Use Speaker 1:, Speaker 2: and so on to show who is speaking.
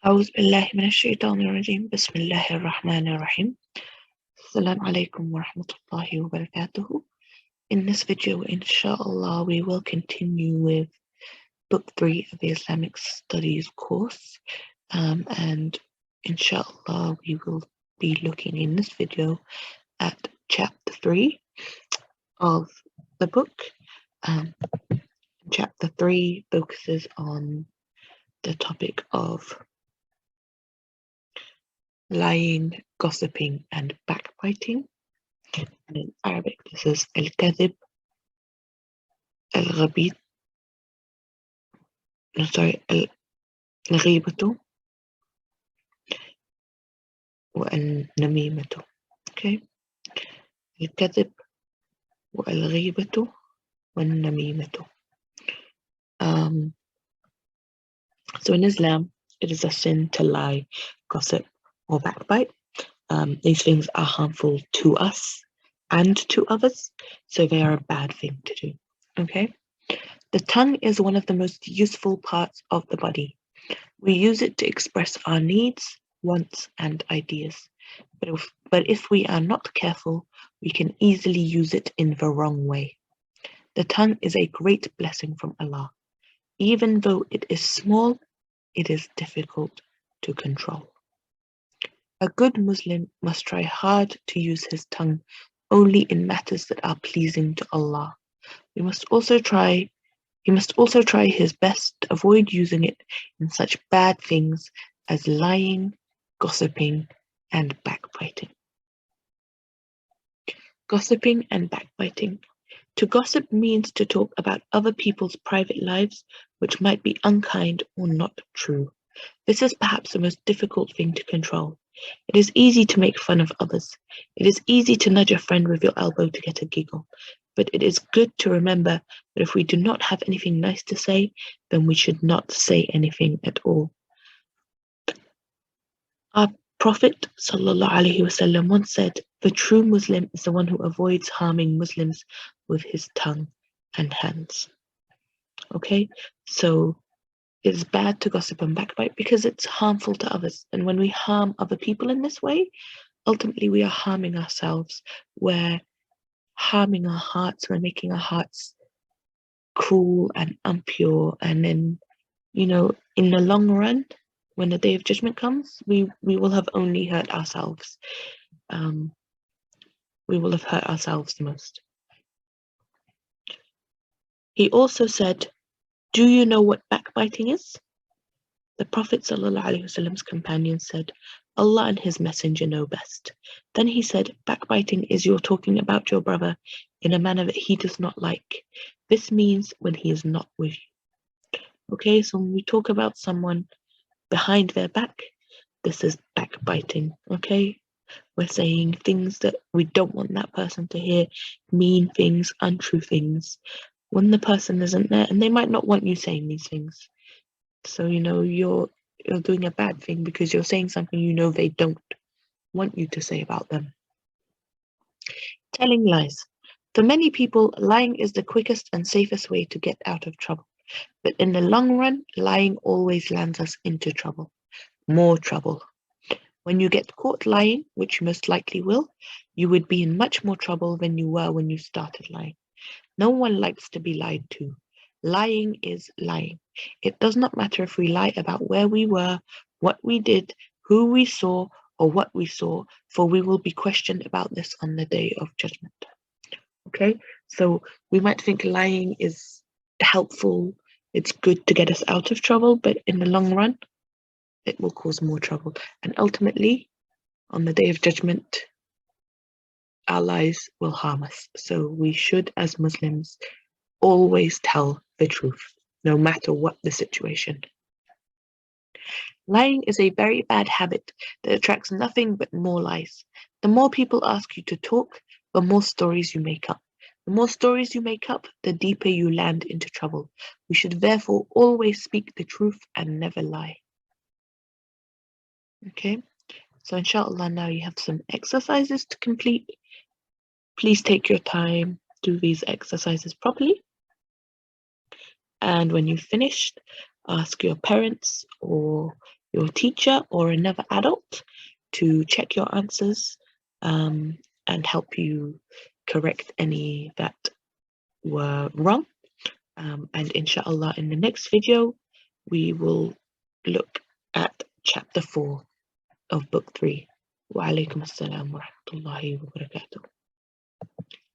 Speaker 1: أعوذ بالله من الشيطان الرجيم بسم الله الرحمن الرحيم Assalamu alaikum wa rahmatullahi wa barakatuhu. In this video, inshallah, we will continue with Book 3 of the Islamic Studies course. And inshallah, we will be looking in this video at Chapter 3 of the book. Chapter 3 focuses on the topic of lying, gossiping, and backbiting. And in Arabic, this is al-kadhib, al-ghabit, al-ghibatu, wal-namimatu. Okay, al-kadhib, wal-ghibatu, wal-namimatu. So in Islam, it is a sin to lie, gossip, or backbite. These things are harmful to us and to others, so they are a bad thing to do. Okay? The tongue is one of the most useful parts of the body. We use it to express our needs, wants, and ideas. But if we are not careful, we can easily use it in the wrong way. The tongue is a great blessing from Allah. Even though it is small, it is difficult to control. A good Muslim must try hard to use his tongue only in matters that are pleasing to Allah. He must also try his best to avoid using it in such bad things as lying, gossiping, and backbiting. Gossiping and backbiting. To gossip means to talk about other people's private lives, which might be unkind or not true. This is perhaps the most difficult thing to control. It is easy to make fun of others. It is easy to nudge a friend with your elbow to get a giggle. But it is good to remember that if we do not have anything nice to say, then we should not say anything at all. Our Prophet ﷺ once said, "The true Muslim is the one who avoids harming Muslims with his tongue and hands." Okay, so it's bad to gossip and backbite because it's harmful to others. And when we harm other people in this way, ultimately we are harming ourselves. We're harming our hearts. We're making our hearts cruel and impure. And then, in the long run, when the day of judgment comes, we will have only hurt ourselves. We will have hurt ourselves the most. He also said, "Do you know what backbiting is?" The Prophet ﷺ's companion said, "Allah and his messenger know best." Then he said, "Backbiting is your talking about your brother in a manner that he does not like. This means when he is not with you." Okay, so when we talk about someone behind their back, this is backbiting. Okay, we're saying things that we don't want that person to hear, mean things, untrue things, when the person isn't there, and they might not want you saying these things. So you're doing a bad thing because you're saying something they don't want you to say about them. Telling lies. For many people, lying is the quickest and safest way to get out of trouble. But in the long run, lying always lands us into trouble. More trouble. When you get caught lying, which you most likely will, you would be in much more trouble than you were when you started lying. No one likes to be lied to. Lying is lying. It does not matter if we lie about where we were, what we did, who we saw, or what we saw, for we will be questioned about this on the day of judgment. Okay, so we might think lying is helpful, it's good to get us out of trouble, but in the long run, it will cause more trouble. And ultimately, on the day of judgment, our lies will harm us. So we should, as Muslims, always tell the truth, no matter what the situation. Lying is a very bad habit that attracts nothing but more lies. The more people ask you to talk, the more stories you make up. The more stories you make up, the deeper you land into trouble. We should therefore always speak the truth and never lie. Okay, so inshallah now you have some exercises to complete. Please take your time, do these exercises properly. And when you've finished, ask your parents or your teacher or another adult to check your answers and help you correct any that were wrong. And inshallah, in the next video, we will look at chapter 4 of book 3. Wa alaikum assalam wa rahmatullahi wa barakatuh.